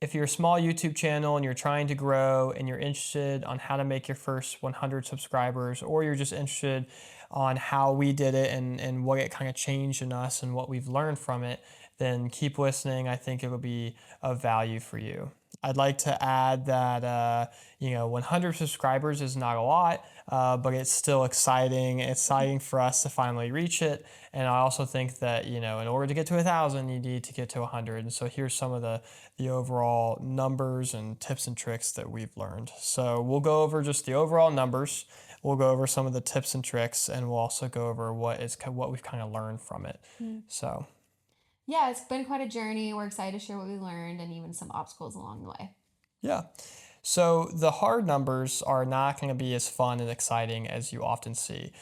if you're a small YouTube channel and you're trying to grow and you're interested on how to make your first 100 subscribers, or you're just interested on how we did it and what it kind of changed in us and what we've learned from it, then keep listening. I think it will be of value for you. I'd like to add that 100 subscribers is not a lot, but it's still exciting for us to finally reach it. And I also think that in order to get to 1,000, you need to get to 100. And so here's some of the overall numbers and tips and tricks that we've learned. So we'll go over just the overall numbers. We'll go over some of the tips and tricks, and we'll also go over what we've kind of learned from it. So. Yeah, it's been quite a journey. We're excited to share what we learned and even some obstacles along the way. Yeah. So the hard numbers are not going to be as fun and exciting as you often see.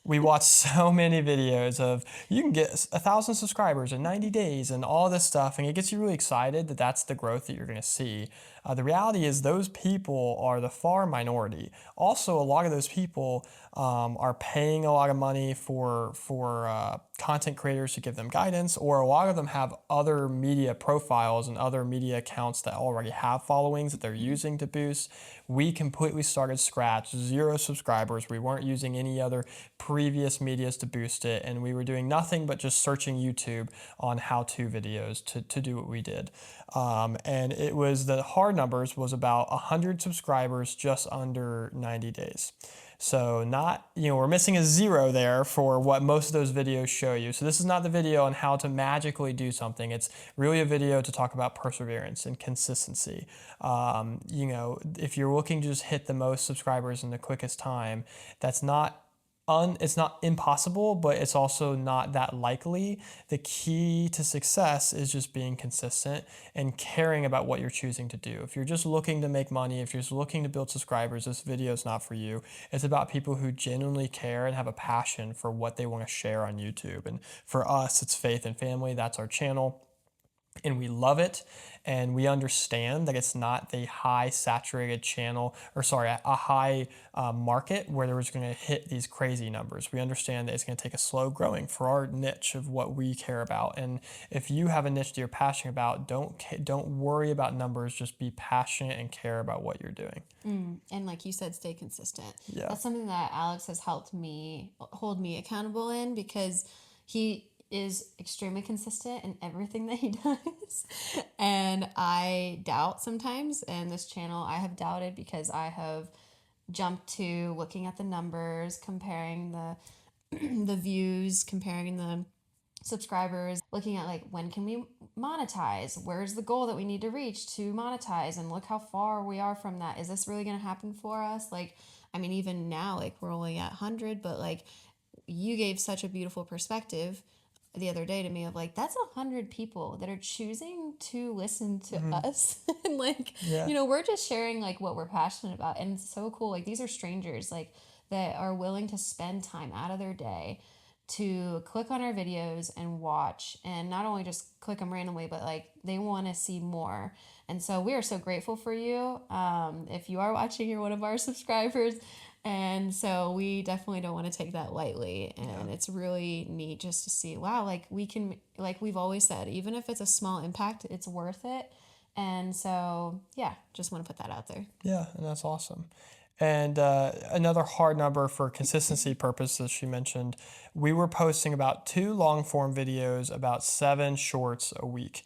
We watch so many videos of you can get 1,000 subscribers in 90 days and all this stuff, and it gets you really excited that that's the growth that you're going to see. The reality is those people are the far minority. Also, a lot of those people are paying a lot of money for content creators to give them guidance, or a lot of them have other media profiles and other media accounts that already have followings that they're using to boost. We completely started scratch, 0 subscribers. We weren't using any other previous medias to boost it, and we were doing nothing but just searching YouTube on how-to videos to do what we did. And it was the hard numbers was about 100 subscribers just under 90 days. So we're missing a 0 there for what most of those videos show you. So this is not the video on how to magically do something. It's really a video to talk about perseverance and consistency. If you're looking to just hit the most subscribers in the quickest time, that's it's not impossible, but it's also not that likely. The key to success is just being consistent and caring about what you're choosing to do. If you're just looking to make money, if you're just looking to build subscribers, this video is not for you. It's about people who genuinely care and have a passion for what they want to share on YouTube. And for us, it's faith and family. That's our channel. And we love it, and we understand that it's not the high saturated channel, a high market where we're just going to hit these crazy numbers. We understand that it's going to take a slow growing for our niche of what we care about. And if you have a niche that you're passionate about, don't worry about numbers. Just be passionate and care about what you're doing. And like you said, stay consistent. Yeah. That's something that Alex has helped me hold me accountable in, because he is extremely consistent in everything that he does. And I doubt sometimes, and this channel I have doubted because I have jumped to looking at the numbers, comparing the the views, comparing the subscribers, looking at like, when can we monetize? Where's the goal that we need to reach to monetize? And look how far we are from that. Is this really going to happen for us? Like, I mean, even now, like, we're only at 100, but like, you gave such a beautiful perspective the other day to me of like, that's 100 people that are choosing to listen to us. And like, we're just sharing like what we're passionate about. And it's so cool. Like, these are strangers like that are willing to spend time out of their day to click on our videos and watch, and not only just click them randomly, but like they want to see more. And so we are so grateful for you. If you are watching, you're one of our subscribers. And so we definitely don't want to take that lightly. And it's really neat just to see, wow, like we can, like we've always said, even if it's a small impact, it's worth it. And so, yeah, just want to put that out there. Yeah, and that's awesome. And another hard number for consistency purposes, she mentioned, we were posting about 2 long form videos, about 7 shorts a week.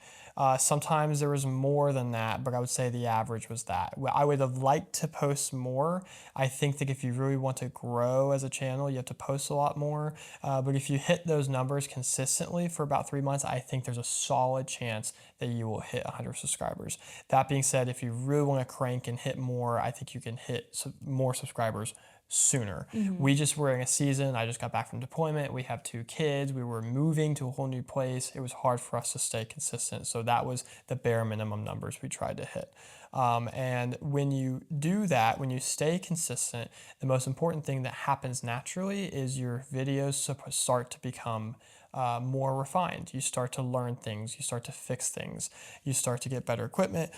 Sometimes there was more than that, but I would say the average was that. I would have liked to post more. I think that if you really want to grow as a channel, you have to post a lot more. But if you hit those numbers consistently for about 3 months, I think there's a solid chance that you will hit 100 subscribers. That being said, if you really want to crank and hit more, I think you can hit more subscribers sooner. We just were in a season. I just got back from deployment. We have 2 kids. We were moving to a whole new place. It was hard for us to stay consistent. So that was the bare minimum numbers we tried to hit. And when you do that, when you stay consistent, the most important thing that happens naturally is your videos start to become more refined. You start to learn things, you start to fix things, you start to get better equipment.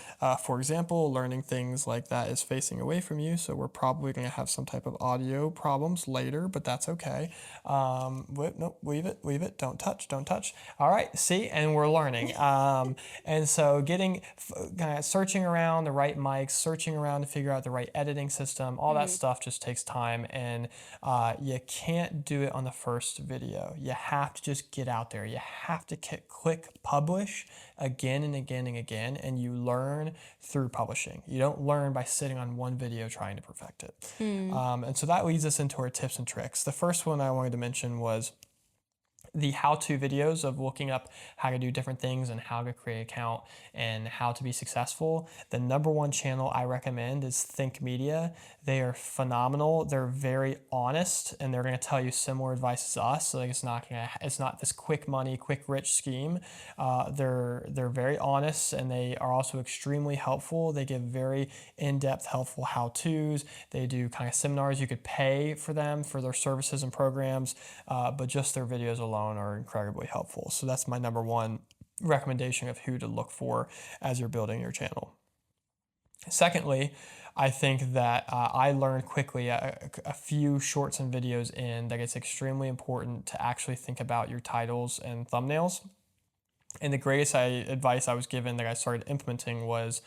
For example, learning things like that is facing away from you, so we're probably going to have some type of audio problems later, but that's okay. Nope, leave it, don't touch, don't touch. All right, see, and we're learning. And so kind of searching around the right mics, searching around to figure out the right editing system, all that stuff just takes time, and you can't do it on the first video. You have to just get out there. You have to click publish again and again and again, and you learn through publishing. You don't learn by sitting on one video trying to perfect it. And so that leads us into our tips and tricks. The first one I wanted to mention was the how-to videos of looking up how to do different things and how to create an account and how to be successful. The number one channel I recommend is Think Media. They are phenomenal. They're very honest, and they're going to tell you similar advice as us. So like it's not this quick money, quick rich scheme. They're very honest, and they are also extremely helpful. They give very in-depth, helpful how-tos. They do kind of seminars. You could pay for them for their services and programs, but just their videos alone are incredibly helpful. So that's my number one recommendation of who to look for as you're building your channel. Secondly, I think that I learned quickly a few shorts and videos in that it's extremely important to actually think about your titles and thumbnails. And the greatest advice I was given that I started implementing was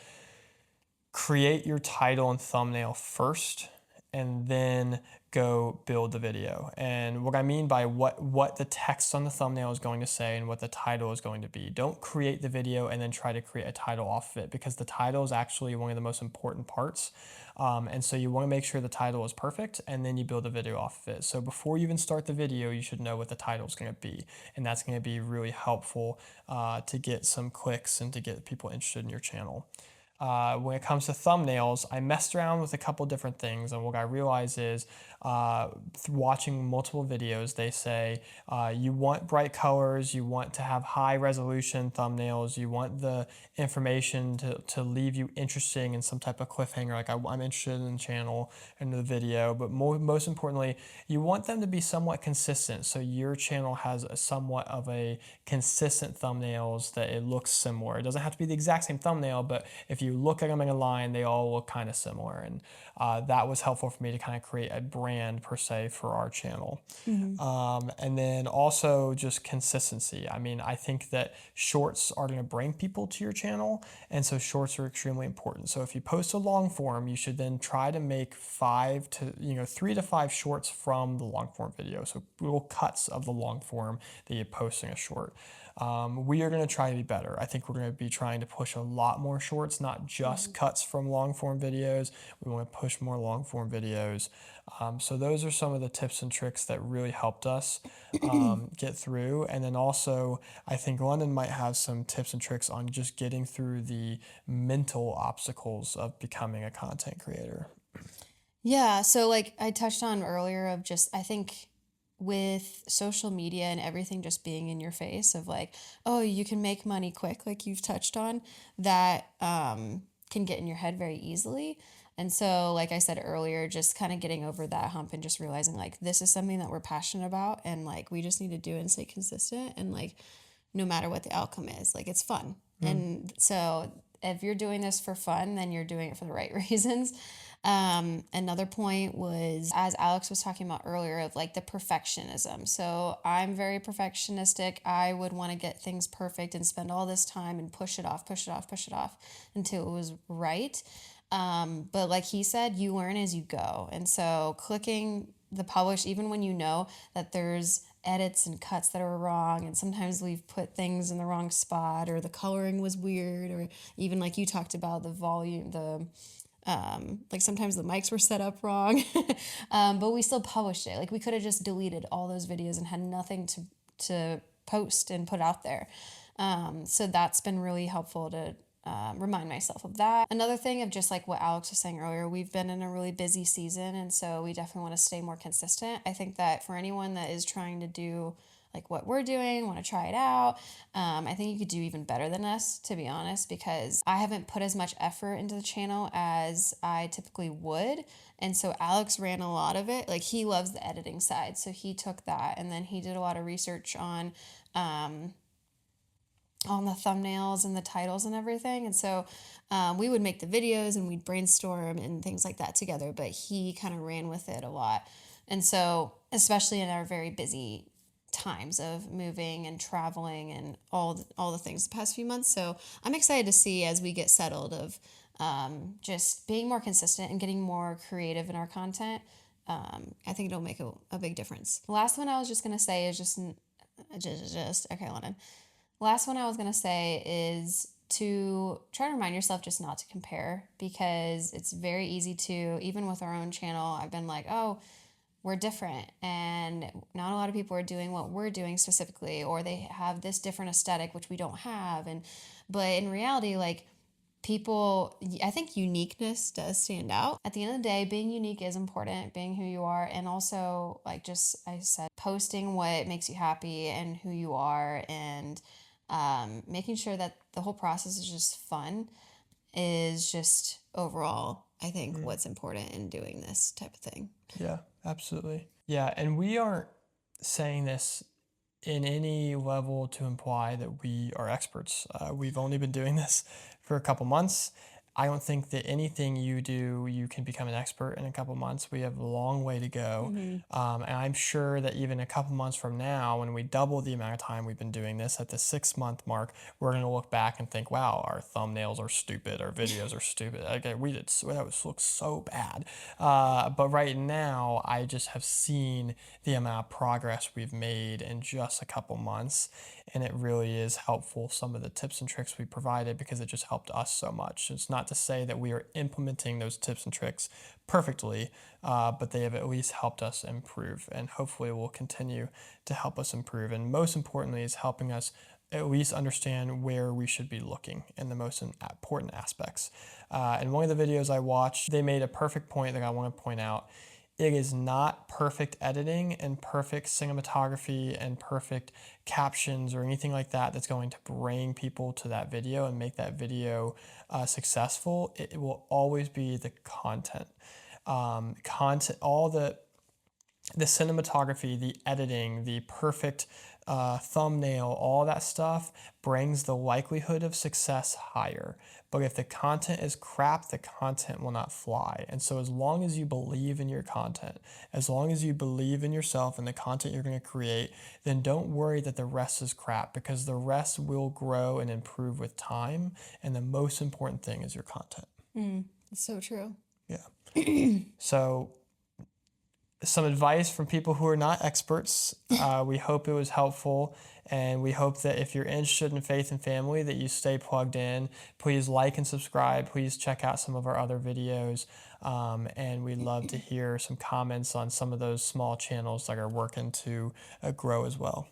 create your title and thumbnail first and then go build the video. And what I mean by what the text on the thumbnail is going to say and what the title is going to be. Don't create the video and then try to create a title off of it, because the title is actually one of the most important parts. And so you want to make sure the title is perfect, and then you build a video off of it. So before you even start the video, you should know what the title is going to be. And that's going to be really helpful to get some clicks and to get people interested in your channel. When it comes to thumbnails, I messed around with a couple different things, and what I realized is watching multiple videos, they say you want bright colors, you want to have high resolution thumbnails, you want the information to leave you interesting in some type of cliffhanger, like I'm interested in the channel and the video, but most importantly, you want them to be somewhat consistent, so your channel has somewhat of a consistent thumbnails that it looks similar. It doesn't have to be the exact same thumbnail, but if you look at them in a line, they all look kind of similar, and that was helpful for me to kind of create a brand per se for our channel. And then also just consistency. I mean, I think that shorts are going to bring people to your channel, and so shorts are extremely important. So if you post a long form, you should then try to make 3 to 5 shorts from the long form video. So little cuts of the long form that you post in a short. We are going to try to be better. I think we're going to be trying to push a lot more shorts, not just cuts from long form videos. We want to push more long form videos. So those are some of the tips and tricks that really helped us get through. And then also, I think London might have some tips and tricks on just getting through the mental obstacles of becoming a content creator. Yeah, so like I touched on earlier of just I think with social media and everything just being in your face of like, oh, you can make money quick, like you've touched on, that can get in your head very easily. And so, like I said earlier, just kind of getting over that hump and just realizing like this is something that we're passionate about, and like we just need to do it and stay consistent, and like no matter what the outcome is, like it's fun. And so if you're doing this for fun, then you're doing it for the right reasons. Another point was, as Alex was talking about earlier, of like the perfectionism. So I'm very perfectionistic. I would want to get things perfect and spend all this time and push it off until it was right. But like he said, you learn as you go. And so clicking the publish, even when you know that there's edits and cuts that are wrong, and sometimes we've put things in the wrong spot, or the coloring was weird, or even like you talked about the volume, like sometimes the mics were set up wrong, but we still published it. Like we could have just deleted all those videos and had nothing to post and put out there. So that's been really helpful to remind myself of that. Another thing of just like what Alex was saying earlier, we've been in a really busy season, and so we definitely want to stay more consistent. I think that for anyone that is trying to do like what we're doing, want to try it out. I think you could do even better than us, to be honest, because I haven't put as much effort into the channel as I typically would. And so Alex ran a lot of it. Like, he loves the editing side. So he took that, and then he did a lot of research on the thumbnails and the titles and everything. And so we would make the videos and we'd brainstorm and things like that together, but he kind of ran with it a lot. And so, especially in our very busy times of moving and traveling and all the things the past few months. So I'm excited to see as we get settled of just being more consistent and getting more creative in our content. I think it'll make a big difference. The last one I was just going to say is okay, Lennon. Last one I was going to say is to try to remind yourself just not to compare, because it's very easy to, even with our own channel, I've been like, oh, we're different and not a lot of people are doing what we're doing specifically, or they have this different aesthetic which we don't have. But in reality, like, people, I think uniqueness does stand out. At the end of the day, being unique is important, being who you are, and also, like, just I said, posting what makes you happy and who you are, and making sure that the whole process is just fun is just overall, I think, what's important in doing this type of thing. Yeah, absolutely. Yeah, and we aren't saying this in any level to imply that we are experts. We've only been doing this for a couple months. I don't think that anything you do, you can become an expert in a couple months. We have a long way to go. And I'm sure that even a couple months from now, when we double the amount of time we've been doing this at the 6-month mark, we're going to look back and think, wow, our thumbnails are stupid, our videos are stupid. Okay, that looks so bad. But right now, I just have seen the amount of progress we've made in just a couple months. And it really is helpful, some of the tips and tricks we provided, because it just helped us so much. It's not to say that we are implementing those tips and tricks perfectly, but they have at least helped us improve, and hopefully will continue to help us improve. And most importantly, is helping us at least understand where we should be looking in the most important aspects. And one of the videos I watched, they made a perfect point that I want to point out. It is not perfect editing and perfect cinematography and perfect captions or anything like that that's going to bring people to that video and make that video successful. It will always be the content. All the cinematography, the editing, the perfect thumbnail, all that stuff brings the likelihood of success higher. But if the content is crap, the content will not fly. And so as long as you believe in your content, as long as you believe in yourself and the content you're going to create, then don't worry that the rest is crap, because the rest will grow and improve with time. And the most important thing is your content. It's so true. Yeah. So some advice from people who are not experts. We hope it was helpful, and we hope that if you're interested in faith and family, that you stay plugged in. Please like and subscribe. Please check out some of our other videos, and we'd love to hear some comments on some of those small channels that are working to grow as well.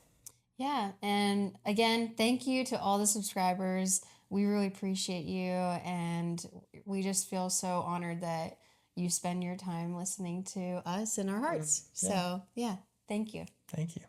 Yeah, and again, thank you to all the subscribers. We really appreciate you, and we just feel so honored that you spend your time listening to us in our hearts. So, yeah, thank you. Thank you.